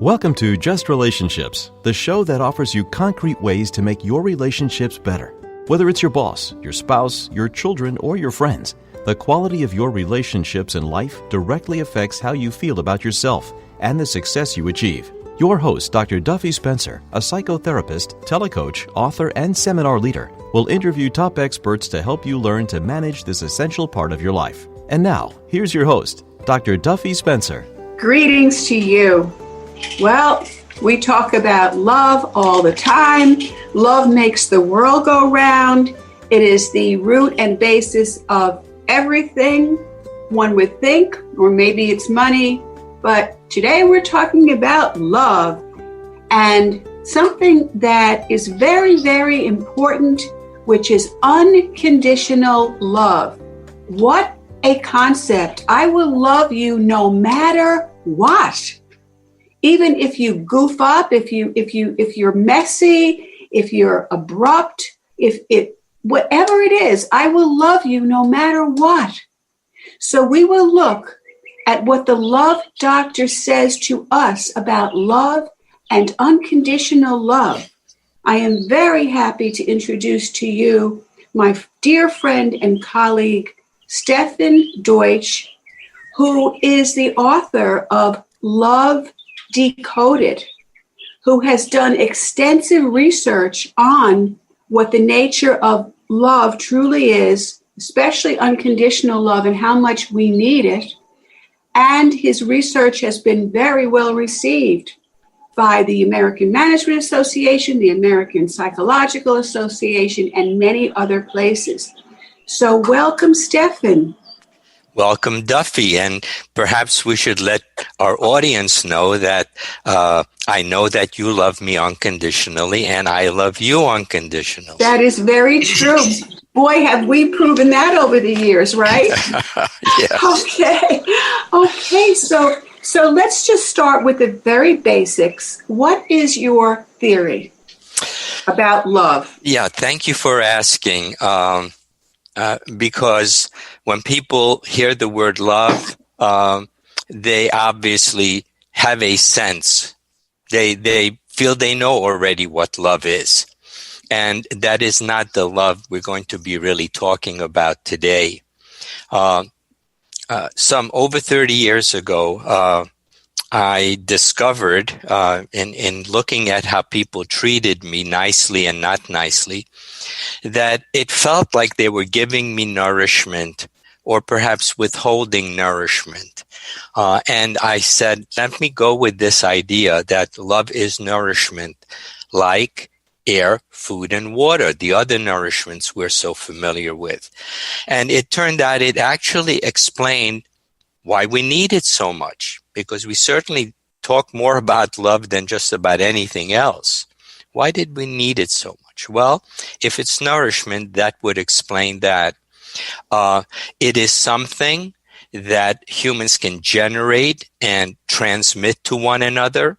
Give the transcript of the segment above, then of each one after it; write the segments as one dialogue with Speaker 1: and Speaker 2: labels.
Speaker 1: Welcome to Just Relationships, the show that offers you concrete ways to make your relationships better. Whether it's your boss, your spouse, your children, or your friends, the quality of your relationships in life directly affects how you feel about yourself and the success you achieve. Your host, Dr. Duffy Spencer, a psychotherapist, telecoach, author, and seminar leader, will interview top experts to help you learn to manage this essential part of your life. And now, here's your host, Dr. Duffy Spencer.
Speaker 2: Greetings to you. Well, we talk about love all the time. Love makes the world go round. It is the root and basis of everything one would think, or maybe it's money. But today we're talking about love and something that is very, very important, which is unconditional love. What a concept. I will love you no matter what. Even if you goof up, if you're messy, if you're abrupt, whatever it is, I will love you no matter what. So we will look at what the Love Doctor says to us about love and unconditional love. I am very happy to introduce to you my dear friend and colleague, Stefan Deutsch, who is the author of Love Decoded, who has done extensive research on what the nature of love truly is, especially unconditional love and how much we need it. And his research has been very well received by the American Management Association, the American Psychological Association, and many other places. So welcome, Stefan.
Speaker 3: Welcome, Duffy, and perhaps we should let our audience know that I know that you love me unconditionally, and I love you unconditionally.
Speaker 2: That is very true. Boy, have we proven that over the years, right?
Speaker 3: Yes.
Speaker 2: Okay. So let's just start with the very basics. What is your theory about love?
Speaker 3: Yeah, thank you for asking. Because when people hear the word love, they obviously have a sense. They feel they know already what love is. And that is not the love we're going to be really talking about today. Some over 30 years ago, I discovered in looking at how people treated me nicely and not nicely, that it felt like they were giving me nourishment or perhaps withholding nourishment. And I said, let me go with this idea that love is nourishment like air, food, and water, the other nourishments we're so familiar with. And it turned out it actually explained why we need it so much, because we certainly talk more about love than just about anything else. Why did we need it so much? Well, if it's nourishment, that would explain that. It is something that humans can generate and transmit to one another.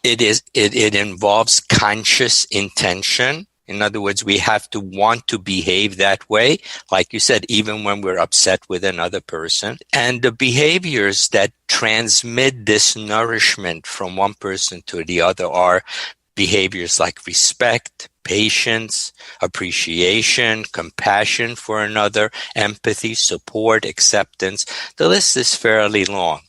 Speaker 3: It involves conscious intention. In other words, we have to want to behave that way, like you said, even when we're upset with another person. And the behaviors that transmit this nourishment from one person to the other are behaviors like respect, patience, appreciation, compassion for another, empathy, support, acceptance. The list is fairly long.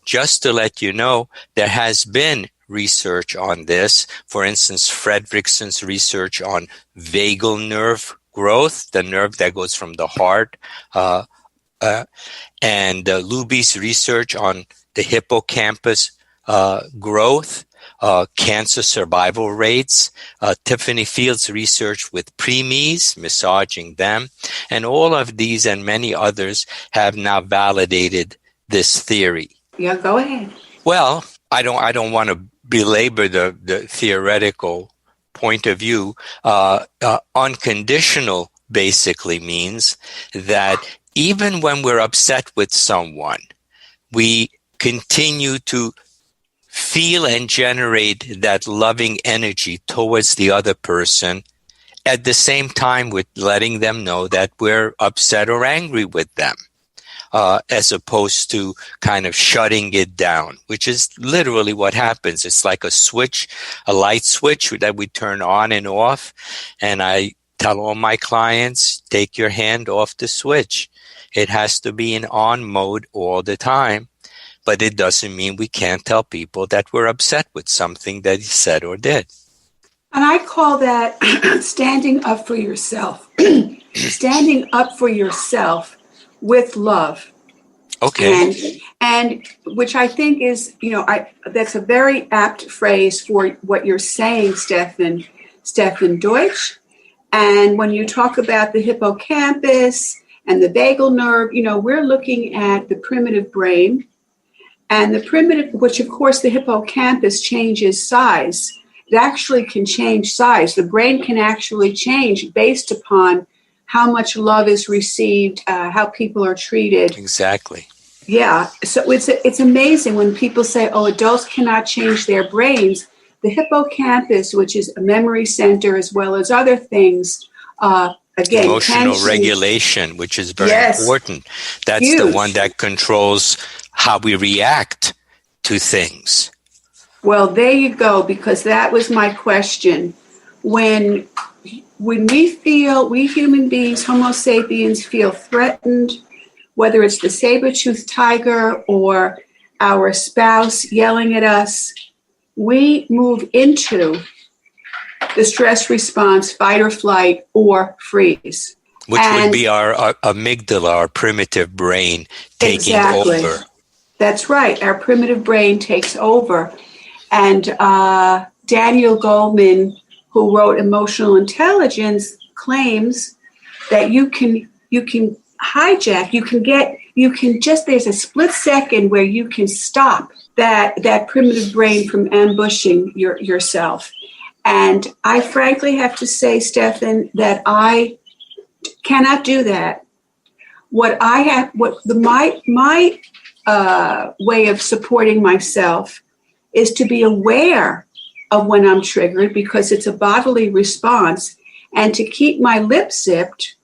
Speaker 3: Just to let you know, there has been research on this. For instance, Fredrickson's research on vagal nerve growth, the nerve that goes from the heart, and Luby's research on the hippocampus growth, cancer survival rates, Tiffany Field's research with preemies, massaging them, and all of these and many others have now validated this theory.
Speaker 2: Yeah, go ahead.
Speaker 3: Well, I don't want to belabor the theoretical point of view. Unconditional basically means that even when we're upset with someone, we continue to feel and generate that loving energy towards the other person, at the same time with letting them know that we're upset or angry with them. as opposed to kind of shutting it down, which is literally what happens. It's like a switch, a light switch that we turn on and off. And I tell all my clients, take your hand off the switch. It has to be in on mode all the time. But it doesn't mean we can't tell people that we're upset with something that he said or did.
Speaker 2: And I call that standing up for yourself. Standing up for yourself with love.
Speaker 3: Okay.
Speaker 2: And which I think is, that's a very apt phrase for what you're saying, Stefan Deutsch. And when you talk about the hippocampus and the vagal nerve, we're looking at the primitive brain. And the primitive, which of course the hippocampus changes size. It actually can change size. The brain can actually change based upon how much love is received, how people are treated.
Speaker 3: Exactly.
Speaker 2: Yeah. So it's amazing when people say, oh, adults cannot change their brains. The hippocampus, which is a memory center as well as other things, again,
Speaker 3: emotional regulation, which is very important. That's
Speaker 2: huge.
Speaker 3: The one that controls how we react to things.
Speaker 2: Well, there you go, because that was my question. When we human beings, Homo sapiens, feel threatened, whether it's the saber-toothed tiger or our spouse yelling at us, we move into the stress response, fight or flight, or freeze.
Speaker 3: Which would be our amygdala, our primitive brain taking over.
Speaker 2: That's right. Our primitive brain takes over. And Daniel Goleman, who wrote Emotional Intelligence, claims that you can hijack, there's a split second where you can stop that primitive brain from ambushing yourself. And I frankly have to say, Stefan, that I cannot do that. My way of supporting myself is to be aware of when I'm triggered, because it's a bodily response, and to keep my lips zipped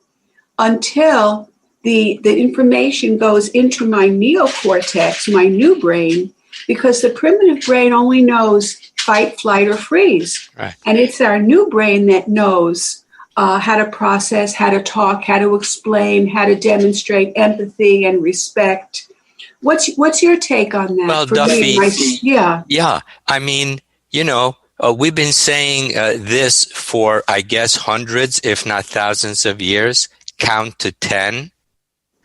Speaker 2: until the information goes into my neocortex, my new brain, because the primitive brain only knows fight, flight, or freeze.
Speaker 3: Right.
Speaker 2: And it's our new brain that knows how to process, how to talk, how to explain, how to demonstrate empathy and respect. What's your take on that?
Speaker 3: Well, Duffy, yeah. I mean, we've been saying this for, I guess, hundreds, if not thousands of years. Count to 10.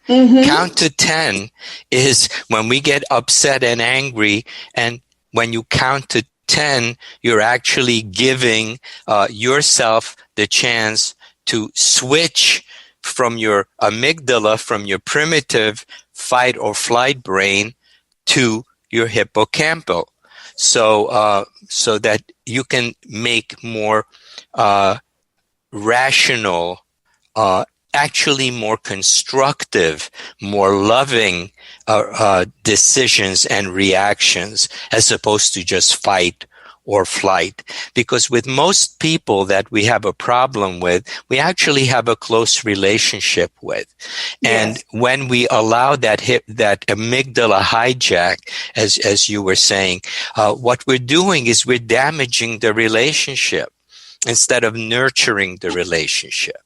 Speaker 3: Mm-hmm. Count to 10 is when we get upset and angry. And when you count to 10, you're actually giving yourself the chance to switch from your amygdala, from your primitive fight or flight brain, to your hippocampal. So that you can make more rational, actually more constructive, more loving decisions and reactions, as opposed to just fight or flight. Because with most people that we have a problem with, we actually have a close relationship with. Yes. And when we allow that amygdala hijack, as you were saying, what we're doing is we're damaging the relationship instead of nurturing the relationship.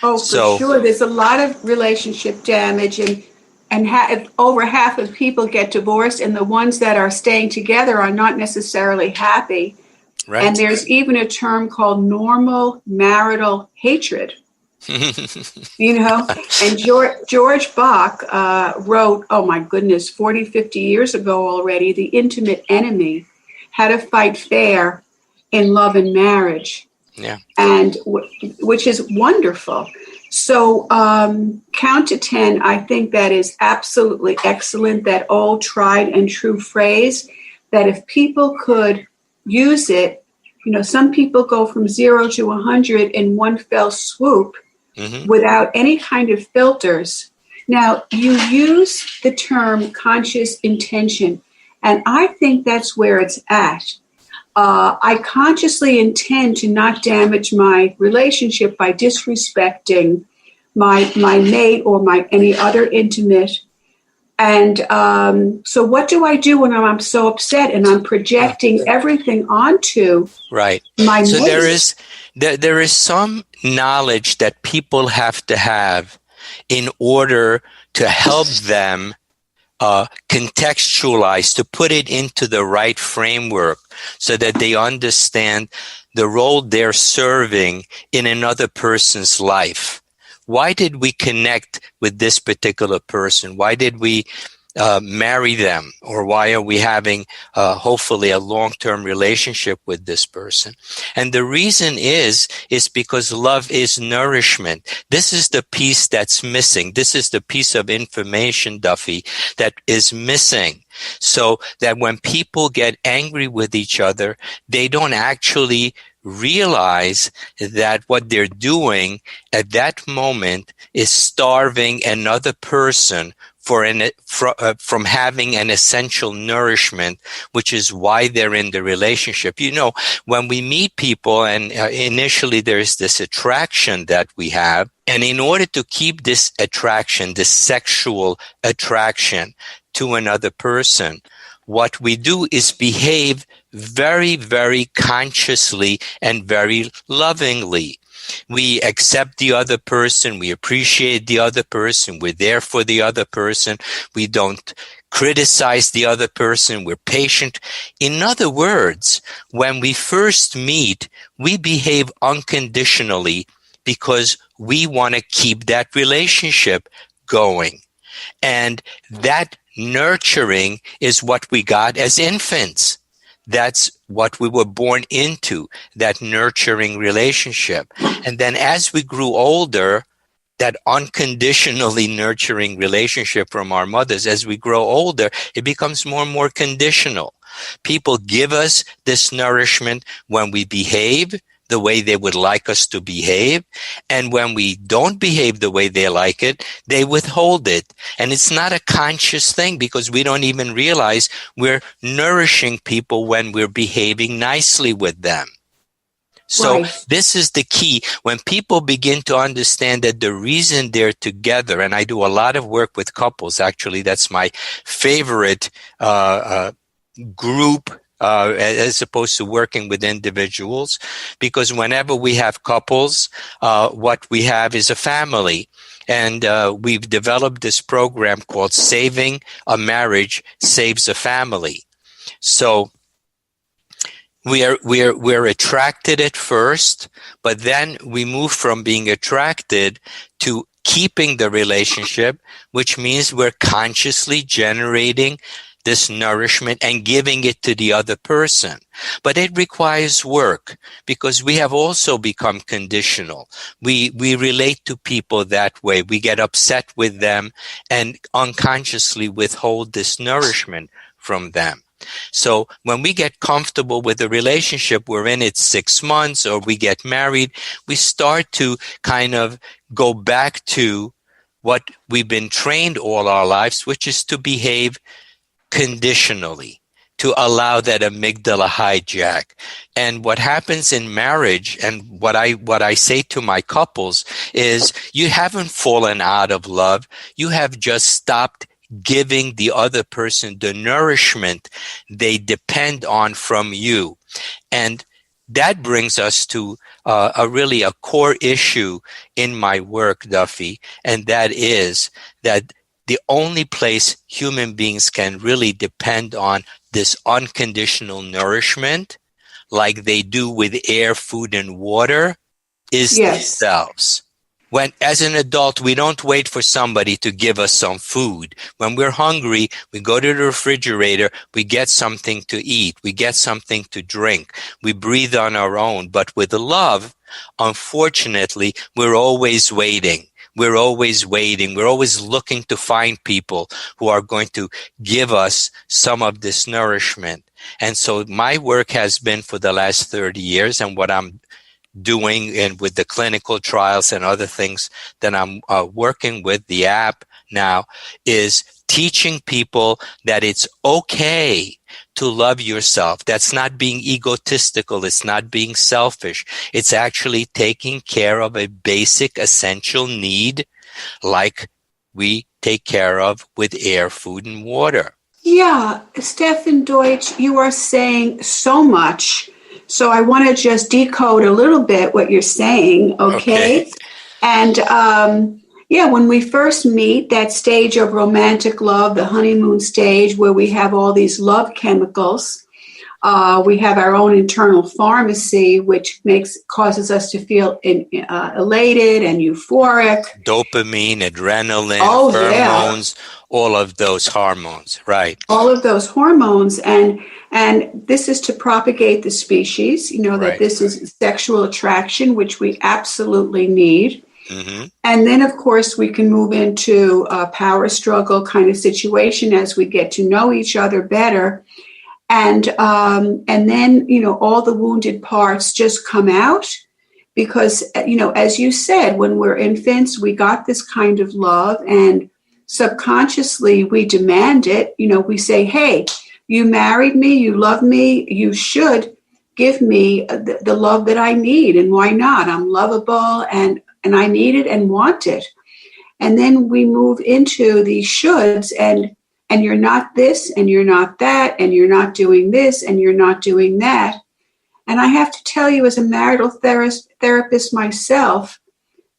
Speaker 2: Oh, for sure. There's a lot of relationship damage, and over half of people get divorced, and the ones that are staying together are not necessarily happy. Right. And there's even a term called normal marital hatred. And George Bach wrote, 40, 50 years ago already, The Intimate Enemy, How to Fight Fair in Love and Marriage.
Speaker 3: Yeah.
Speaker 2: And which is wonderful. So count to 10, I think that is absolutely excellent, that old tried and true phrase, that if people could use it, some people go from 0 to 100 in one fell swoop, mm-hmm. without any kind of filters. Now, you use the term conscious intention, and I think that's where it's at. I consciously intend to not damage my relationship by disrespecting my mate or any other intimate. And so what do I do when I'm so upset and I'm projecting everything onto
Speaker 3: Right.
Speaker 2: my
Speaker 3: So
Speaker 2: mate?
Speaker 3: there is some knowledge that people have to have in order to help them contextualize, to put it into the right framework so that they understand the role they're serving in another person's life. Why did we connect with this particular person? Why did we marry them? Or why are we having hopefully a long-term relationship with this person? And the reason is because love is nourishment. This is the piece that's missing. This is the piece of information, Duffy, that is missing. So that when people get angry with each other, they don't actually realize that what they're doing at that moment is starving another person from having an essential nourishment, which is why they're in the relationship. You know, when we meet people and initially there's this attraction that we have, and in order to keep this attraction, this sexual attraction to another person, what we do is behave very, very consciously and very lovingly. We accept the other person. We appreciate the other person. We're there for the other person. We don't criticize the other person. We're patient. In other words, when we first meet, we behave unconditionally because we want to keep that relationship going. And that nurturing is what we got as infants. That's what we were born into, that nurturing relationship. And then as we grew older, that unconditionally nurturing relationship from our mothers, as we grow older, it becomes more and more conditional. People give us this nourishment when we behave the way they would like us to behave. And when we don't behave the way they like it, they withhold it. And it's not a conscious thing because we don't even realize we're nourishing people when we're behaving nicely with them. So this is the key. When people begin to understand that the reason they're together, and I do a lot of work with couples, actually, that's my favorite group as opposed to working with individuals, because whenever we have couples, what we have is a family. And we've developed this program called Saving a Marriage Saves a Family. So we're attracted at first, but then we move from being attracted to keeping the relationship, which means we're consciously generating this nourishment and giving it to the other person. But it requires work because we have also become conditional. We relate to people that way. We get upset with them and unconsciously withhold this nourishment from them. So when we get comfortable with the relationship, we're in it 6 months or we get married, we start to kind of go back to what we've been trained all our lives, which is to behave conditionally, to allow that amygdala hijack. And what happens in marriage, and what I say to my couples is, you haven't fallen out of love. You have just stopped giving the other person the nourishment they depend on from you. And that brings us to a core issue in my work, Duffy, and that is that the only place human beings can really depend on this unconditional nourishment, like they do with air, food, and water, is themselves. When, as an adult, we don't wait for somebody to give us some food. When we're hungry, we go to the refrigerator, we get something to eat, we get something to drink, we breathe on our own. But with love, unfortunately, we're always waiting. We're always waiting. We're always looking to find people who are going to give us some of this nourishment. And so my work has been for the last 30 years, and what I'm doing and with the clinical trials and other things that I'm working with, the app now, is teaching people that it's okay to love yourself. That's not being egotistical. It's not being selfish. It's actually taking care of a basic essential need like we take care of with air, food, and water.
Speaker 2: Yeah, Stefan Deutsch, you are saying so much. So I want to just decode a little bit what you're saying, okay? And yeah, when we first meet, that stage of romantic love, the honeymoon stage where we have all these love chemicals, we have our own internal pharmacy, which causes us to feel elated and euphoric.
Speaker 3: Dopamine, adrenaline,
Speaker 2: Oh,
Speaker 3: pheromones,
Speaker 2: yeah.
Speaker 3: all of those hormones, right?
Speaker 2: All of those hormones, and this is to propagate the species. You know, that this is sexual attraction, which we absolutely need. Mm-hmm. And then, of course, we can move into a power struggle kind of situation as we get to know each other better. And then, you know, all the wounded parts just come out because, you know, as you said, when we're infants, we got this kind of love and subconsciously we demand it. You know, we say, hey, you married me, you love me, you should give me the love that I need. And why not? I'm lovable and I need it and want it. And then we move into the shoulds and you're not this and you're not that and you're not doing this and you're not doing that. And I have to tell you, as a marital therapist myself,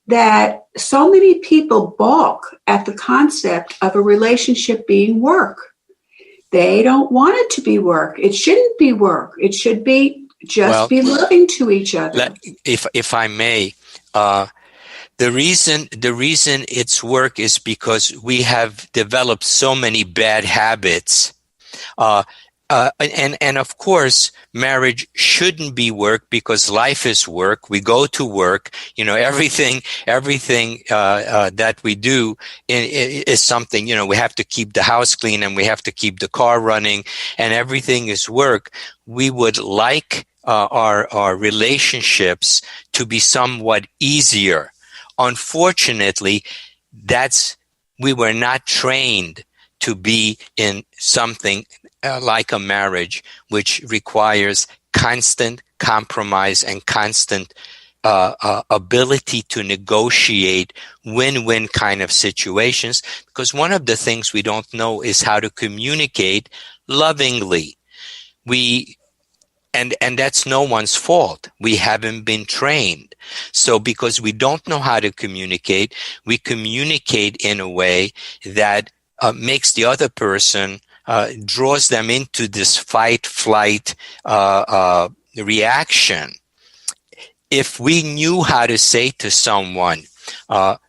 Speaker 2: that so many people balk at the concept of a relationship being work. They don't want it to be work. It shouldn't be work. It should be just be loving to each other.
Speaker 3: If I may, the reason it's work is because we have developed so many bad habits. And of course, marriage shouldn't be work because life is work. We go to work. You know, everything that we do is something. You know, we have to keep the house clean and we have to keep the car running, and everything is work. We would like our relationships to be somewhat easier. Unfortunately, we were not trained to be in something like a marriage, which requires constant compromise and constant ability to negotiate win-win kind of situations. Because one of the things we don't know is how to communicate lovingly. And that's no one's fault. We haven't been trained. So because we don't know how to communicate, we communicate in a way that makes the other person, draws them into this fight, flight reaction. If we knew how to say to someone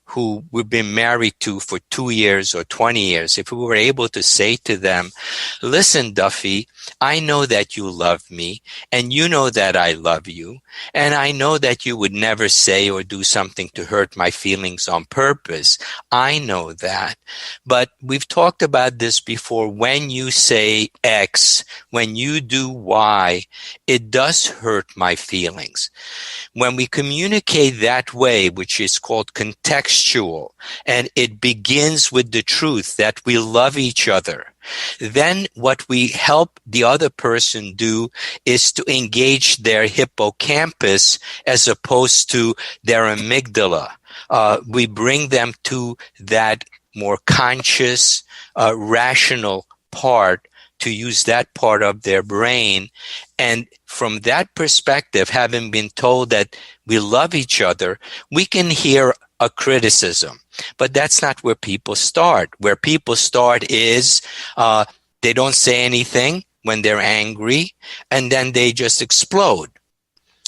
Speaker 3: who we've been married to for 2 years or 20 years, if we were able to say to them, listen, Duffy, I know that you love me, and you know that I love you, and I know that you would never say or do something to hurt my feelings on purpose. I know that. But we've talked about this before. When you say X, when you do Y, it does hurt my feelings. When we communicate that way, which is called contextual, and it begins with the truth that we love each other, then what we help the other person do is to engage their hippocampus as opposed to their amygdala. We bring them to that more conscious, rational part, to use that part of their brain. And from that perspective, having been told that we love each other, we can hear a criticism. But that's not where people start. Where people start is they don't say anything when they're angry, and then they just explode.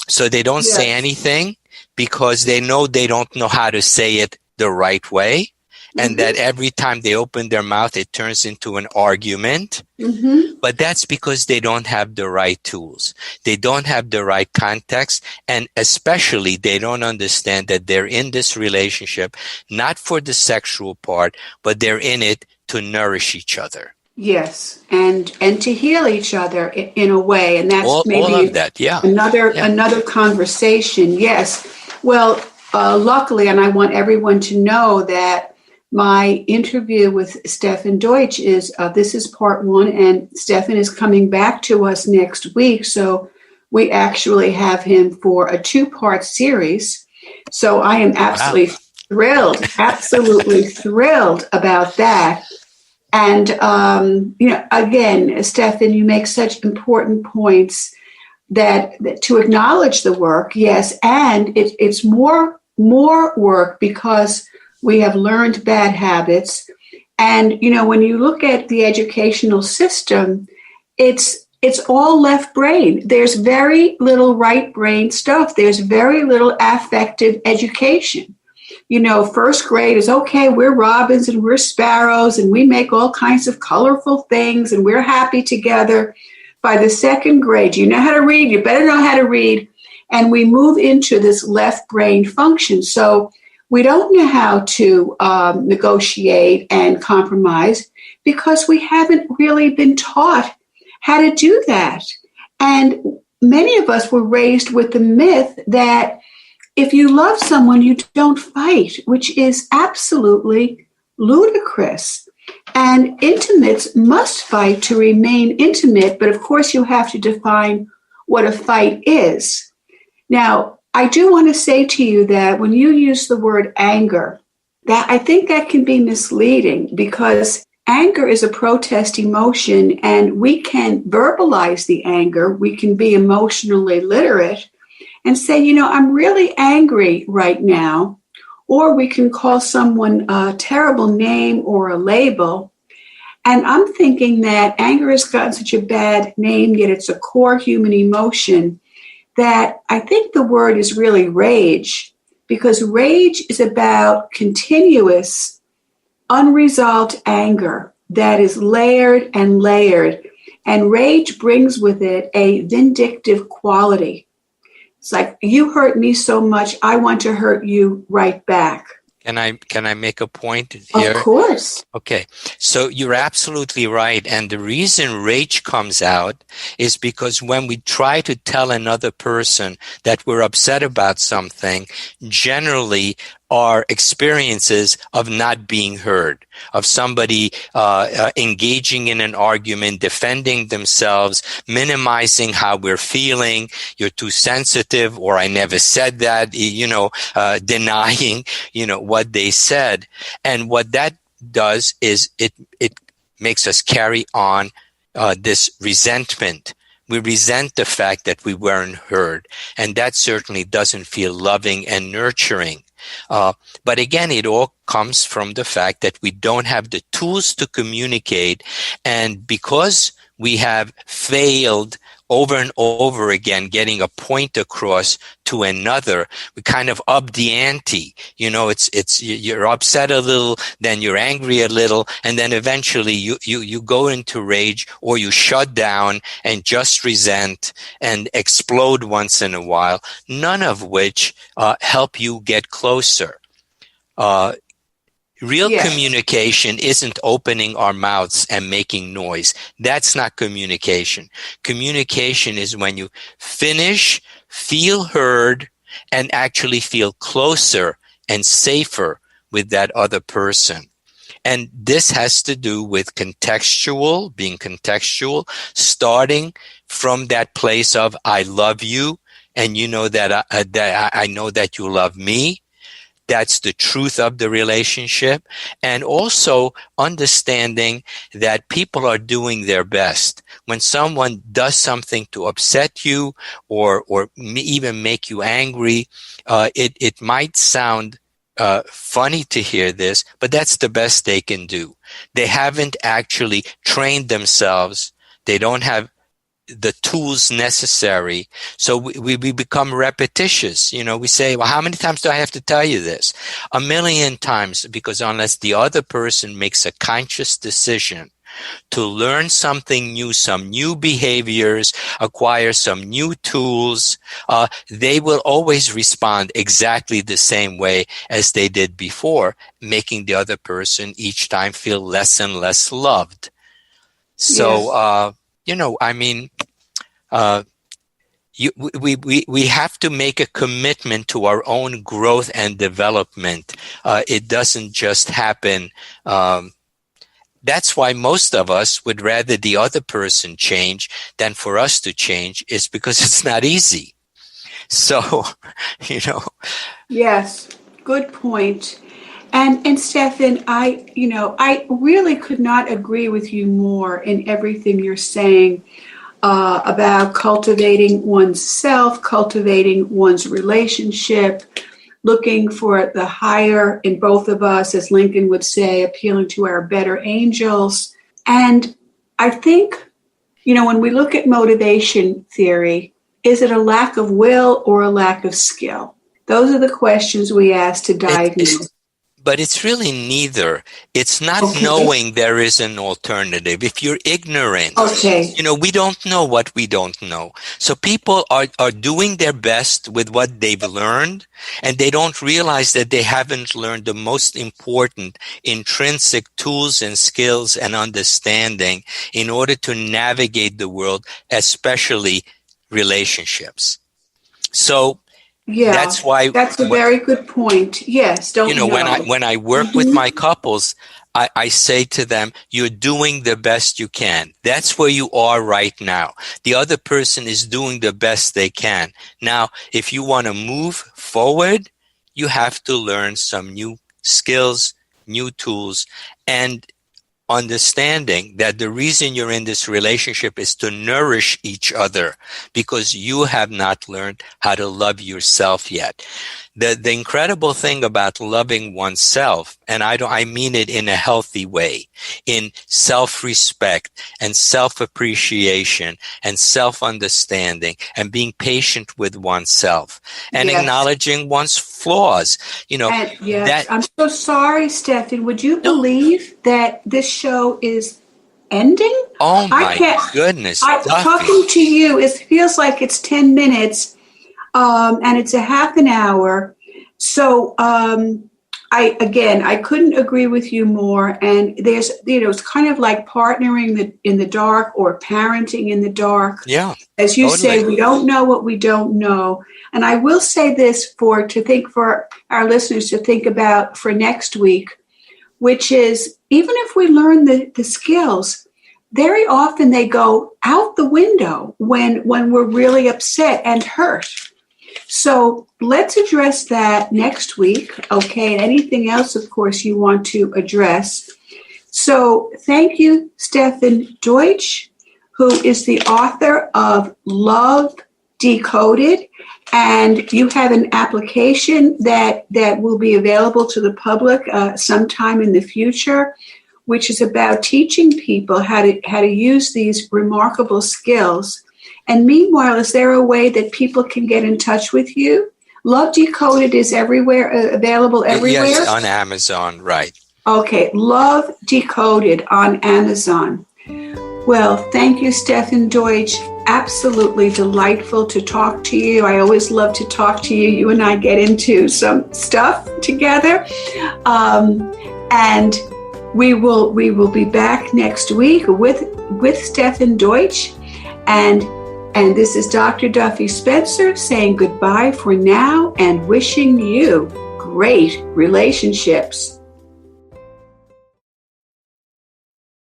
Speaker 3: So they don't say anything because they don't know how to say it the right way. And that every time they open their mouth, it turns into an argument. Mm-hmm. But that's because they don't have the right tools. They don't have the right context. And especially, they don't understand that they're in this relationship, not for the sexual part, but they're in it to nourish each other.
Speaker 2: Yes, and to heal each other in a way. And that's
Speaker 3: all of that,
Speaker 2: another conversation. Yes. Well, luckily, and I want everyone to know that my interview with Stefan Deutsch this is part 1, and Stefan is coming back to us next week. So we actually have him for a 2-part series. So I am absolutely Thrilled, absolutely thrilled about that. And, again, Stefan, you make such important points that to acknowledge the work, yes, and it's more work because we have learned bad habits. And, when you look at the educational system, it's all left brain. There's very little right brain stuff. There's very little affective education. First grade is, okay, we're robins and we're sparrows and we make all kinds of colorful things and we're happy together. By the second grade, you know how to read, you better know how to read. And we move into this left brain function. So we don't know how to negotiate and compromise because we haven't really been taught how to do that. And many of us were raised with the myth that if you love someone, you don't fight, which is absolutely ludicrous. And intimates must fight to remain intimate, but of course you have to define what a fight is. Now, I do want to say to you that when you use the word anger, that I think that can be misleading because anger is a protest emotion and we can verbalize the anger. We can be emotionally literate and say, I'm really angry right now. Or we can call someone a terrible name or a label. And I'm thinking that anger has gotten such a bad name, yet it's a core human emotion, that I think the word is really rage, because rage is about continuous, unresolved anger that is layered and layered. And rage brings with it a vindictive quality. It's like, you hurt me so much, I want to hurt you right back.
Speaker 3: Can I make a point here?
Speaker 2: Of course.
Speaker 3: Okay. So you're absolutely right. And the reason rage comes out is because when we try to tell another person that we're upset about something, generally our experiences of not being heard, of somebody engaging in an argument, defending themselves, minimizing how we're feeling, you're too sensitive, or I never said that, denying, what they said. And what that does is it makes us carry on this resentment. We resent the fact that we weren't heard. And that certainly doesn't feel loving and nurturing. But again, it all comes from the fact that we don't have the tools to communicate. And because we have failed over and over again getting a point across to another, we kind of up the ante. You're upset a little, then you're angry a little, and then eventually you go into rage, or you shut down and just resent and explode once in a while, none of which help you get closer. Real communication isn't opening our mouths and making noise. That's not communication. Communication is when you finish, feel heard, and actually feel closer and safer with that other person. And this has to do with being contextual, starting from that place of, I love you, and you know that I know that you love me. That's the truth of the relationship. And also understanding that people are doing their best. When someone does something to upset you or even make you angry, it might sound funny to hear this, but that's the best they can do. They haven't actually trained themselves. They don't have the tools necessary. So we become repetitious. We say, well, how many times do I have to tell you this? 1,000,000 times, because unless the other person makes a conscious decision to learn something new, some new behaviors, acquire some new tools, they will always respond exactly the same way as they did before, making the other person each time feel less and less loved. So, we have to make a commitment to our own growth and development. It doesn't just happen. That's why most of us would rather the other person change than for us to change, is because it's not easy. So,
Speaker 2: Yes. Good point. And Stefan, I really could not agree with you more in everything you're saying about cultivating one's self, cultivating one's relationship, looking for the higher in both of us, as Lincoln would say, appealing to our better angels. And I think, when we look at motivation theory, is it a lack of will or a lack of skill? Those are the questions we ask to diagnose.
Speaker 3: But it's really neither. It's not knowing there is an alternative. If you're ignorant, we don't know what we don't know. So people are doing their best with what they've learned, and they don't realize that they haven't learned the most important intrinsic tools and skills and understanding in order to navigate the world, especially relationships. So that's why
Speaker 2: that's a very good point. Yes,
Speaker 3: when I work with my couples, I say to them, you're doing the best you can. That's where you are right now. The other person is doing the best they can. Now, if you want to move forward, you have to learn some new skills, new tools, and understanding that the reason you're in this relationship is to nourish each other, because you have not learned how to love yourself yet. The incredible thing about loving oneself, and I mean it in a healthy way, in self-respect and self-appreciation and self-understanding and being patient with oneself and acknowledging one's flaws.
Speaker 2: I'm so sorry, Stefan. Would you believe that this show is ending?
Speaker 3: Oh my goodness.
Speaker 2: Talking to you, it feels like it's 10 minutes. And it's a half an hour. So, I couldn't agree with you more. And there's, it's kind of like partnering in the dark or parenting in the dark.
Speaker 3: Yeah.
Speaker 2: As you say, we don't know what we don't know. And I will say this for our listeners to think about for next week, which is, even if we learn the skills, very often they go out the window when we're really upset and hurt. So let's address that next week, okay? And anything else, of course, you want to address. So thank you, Stefan Deutsch, who is the author of Love Decoded. And you have an application that will be available to the public sometime in the future, which is about teaching people how to use these remarkable skills. And meanwhile, is there a way that people can get in touch with you? Love Decoded is everywhere, available everywhere?
Speaker 3: Yes, on Amazon, right.
Speaker 2: Okay, Love Decoded on Amazon. Well, thank you, Stefan Deutsch. Absolutely delightful to talk to you. I always love to talk to you. You and I get into some stuff together. And we will be back next week with Stefan Deutsch. And this is Dr. Duffy Spencer saying goodbye for now and wishing you great relationships.